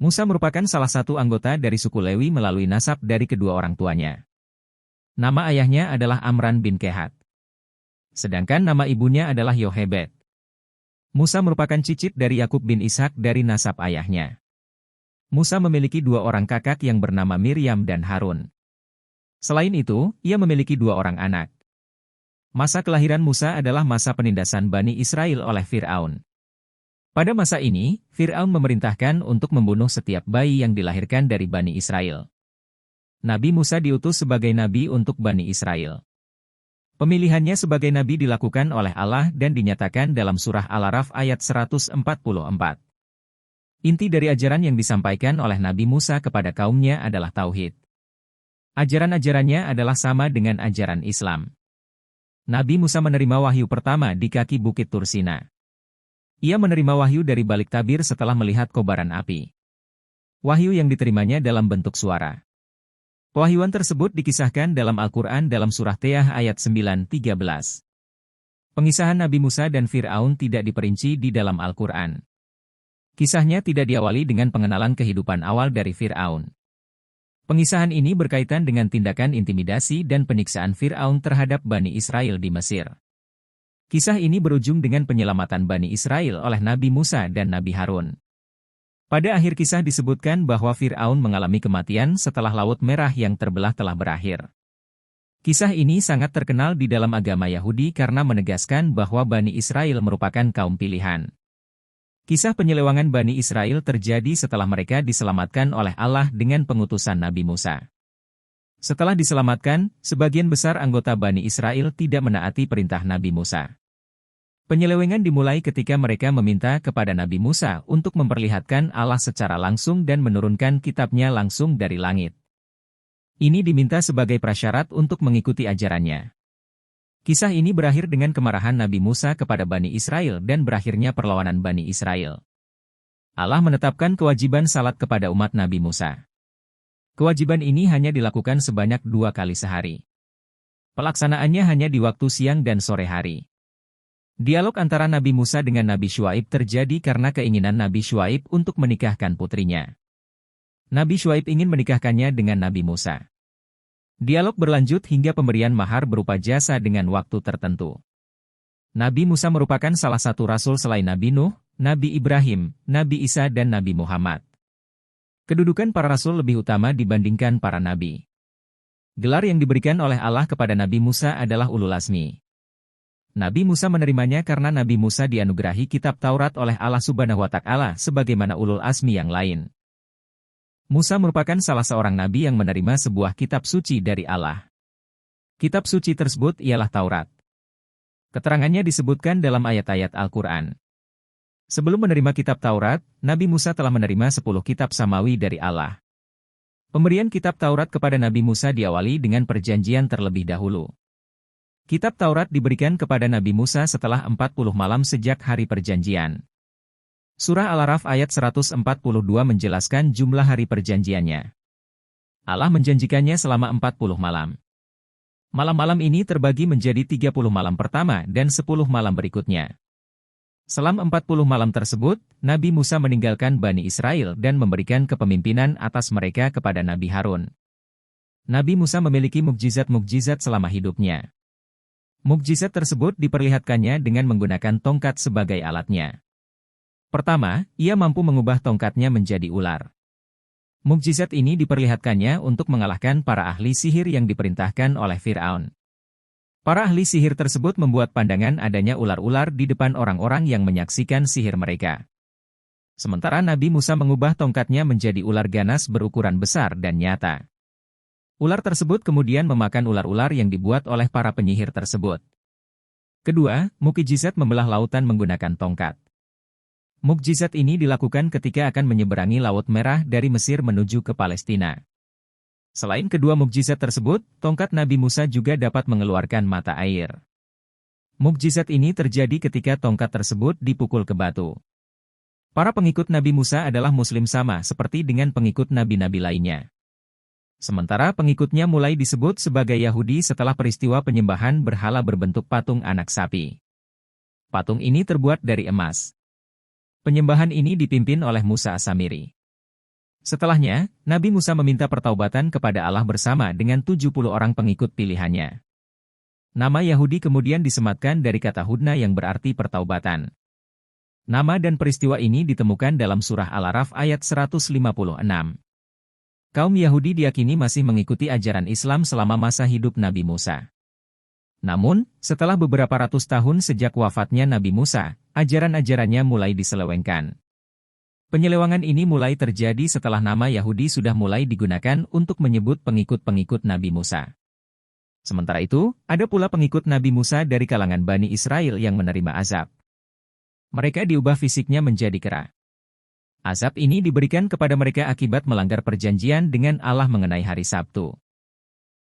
Musa merupakan salah satu anggota dari suku Lewi melalui nasab dari kedua orang tuanya. Nama ayahnya adalah Amran bin Kehat. Sedangkan nama ibunya adalah Yohebed. Musa merupakan cicit dari Yakub bin Ishak dari nasab ayahnya. Musa memiliki dua orang kakak yang bernama Miriam dan Harun. Selain itu, ia memiliki dua orang anak. Masa kelahiran Musa adalah masa penindasan Bani Israel oleh Fir'aun. Pada masa ini, Fir'aun memerintahkan untuk membunuh setiap bayi yang dilahirkan dari Bani Israel. Nabi Musa diutus sebagai nabi untuk Bani Israel. Pemilihannya sebagai nabi dilakukan oleh Allah dan dinyatakan dalam surah Al-A'raf ayat 144. Inti dari ajaran yang disampaikan oleh Nabi Musa kepada kaumnya adalah tauhid. Ajaran-ajarannya adalah sama dengan ajaran Islam. Nabi Musa menerima wahyu pertama di kaki Bukit Tursina. Ia menerima wahyu dari balik tabir setelah melihat kobaran api. Wahyu yang diterimanya dalam bentuk suara. Wahyuan tersebut dikisahkan dalam Al-Quran dalam surah Tiyah ayat 9-13. Pengisahan Nabi Musa dan Fir'aun tidak diperinci di dalam Al-Quran. Kisahnya tidak diawali dengan pengenalan kehidupan awal dari Fir'aun. Pengisahan ini berkaitan dengan tindakan intimidasi dan penyiksaan Fir'aun terhadap Bani Israel di Mesir. Kisah ini berujung dengan penyelamatan Bani Israel oleh Nabi Musa dan Nabi Harun. Pada akhir kisah disebutkan bahwa Fir'aun mengalami kematian setelah Laut Merah yang terbelah telah berakhir. Kisah ini sangat terkenal di dalam agama Yahudi karena menegaskan bahwa Bani Israel merupakan kaum pilihan. Kisah penyelewangan Bani Israel terjadi setelah mereka diselamatkan oleh Allah dengan pengutusan Nabi Musa. Setelah diselamatkan, sebagian besar anggota Bani Israel tidak menaati perintah Nabi Musa. Penyelewengan dimulai ketika mereka meminta kepada Nabi Musa untuk memperlihatkan Allah secara langsung dan menurunkan kitabnya langsung dari langit. Ini diminta sebagai prasyarat untuk mengikuti ajarannya. Kisah ini berakhir dengan kemarahan Nabi Musa kepada Bani Israel dan berakhirnya perlawanan Bani Israel. Allah menetapkan kewajiban salat kepada umat Nabi Musa. Kewajiban ini hanya dilakukan sebanyak 2 kali sehari. Pelaksanaannya hanya di waktu siang dan sore hari. Dialog antara Nabi Musa dengan Nabi Syuaib terjadi karena keinginan Nabi Syuaib untuk menikahkan putrinya. Nabi Syuaib ingin menikahkannya dengan Nabi Musa. Dialog berlanjut hingga pemberian mahar berupa jasa dengan waktu tertentu. Nabi Musa merupakan salah satu rasul selain Nabi Nuh, Nabi Ibrahim, Nabi Isa dan Nabi Muhammad. Kedudukan para rasul lebih utama dibandingkan para nabi. Gelar yang diberikan oleh Allah kepada Nabi Musa adalah Ulul Azmi. Nabi Musa menerimanya karena Nabi Musa dianugerahi kitab Taurat oleh Allah Subhanahu wa Ta'ala sebagaimana Ulul Azmi yang lain. Musa merupakan salah seorang nabi yang menerima sebuah kitab suci dari Allah. Kitab suci tersebut ialah Taurat. Keterangannya disebutkan dalam ayat-ayat Al-Quran. Sebelum menerima kitab Taurat, Nabi Musa telah menerima 10 kitab samawi dari Allah. Pemberian kitab Taurat kepada Nabi Musa diawali dengan perjanjian terlebih dahulu. Kitab Taurat diberikan kepada Nabi Musa setelah 40 malam sejak hari perjanjian. Surah Al-A'raf ayat 142 menjelaskan jumlah hari perjanjiannya. Allah menjanjikannya selama 40 malam. Malam-malam ini terbagi menjadi 30 malam pertama dan 10 malam berikutnya. Selama 40 malam tersebut, Nabi Musa meninggalkan Bani Israel dan memberikan kepemimpinan atas mereka kepada Nabi Harun. Nabi Musa memiliki mukjizat-mukjizat selama hidupnya. Mukjizat tersebut diperlihatkannya dengan menggunakan tongkat sebagai alatnya. Pertama, ia mampu mengubah tongkatnya menjadi ular. Mukjizat ini diperlihatkannya untuk mengalahkan para ahli sihir yang diperintahkan oleh Fir'aun. Para ahli sihir tersebut membuat pandangan adanya ular-ular di depan orang-orang yang menyaksikan sihir mereka. Sementara Nabi Musa mengubah tongkatnya menjadi ular ganas berukuran besar dan nyata. Ular tersebut kemudian memakan ular-ular yang dibuat oleh para penyihir tersebut. Kedua, mukjizat membelah lautan menggunakan tongkat. Mukjizat ini dilakukan ketika akan menyeberangi Laut Merah dari Mesir menuju ke Palestina. Selain kedua mukjizat tersebut, tongkat Nabi Musa juga dapat mengeluarkan mata air. Mukjizat ini terjadi ketika tongkat tersebut dipukul ke batu. Para pengikut Nabi Musa adalah Muslim sama seperti dengan pengikut nabi-nabi lainnya. Sementara pengikutnya mulai disebut sebagai Yahudi setelah peristiwa penyembahan berhala berbentuk patung anak sapi. Patung ini terbuat dari emas. Penyembahan ini dipimpin oleh Musa As-Samiri. Setelahnya, Nabi Musa meminta pertaubatan kepada Allah bersama dengan 70 orang pengikut pilihannya. Nama Yahudi kemudian disematkan dari kata hudna yang berarti pertaubatan. Nama dan peristiwa ini ditemukan dalam surah Al-A'raf ayat 156. Kaum Yahudi diyakini masih mengikuti ajaran Islam selama masa hidup Nabi Musa. Namun, setelah beberapa ratus tahun sejak wafatnya Nabi Musa, ajaran-ajarannya mulai diselewengkan. Penyelewangan ini mulai terjadi setelah nama Yahudi sudah mulai digunakan untuk menyebut pengikut-pengikut Nabi Musa. Sementara itu, ada pula pengikut Nabi Musa dari kalangan Bani Israel yang menerima azab. Mereka diubah fisiknya menjadi kera. Azab ini diberikan kepada mereka akibat melanggar perjanjian dengan Allah mengenai hari Sabtu.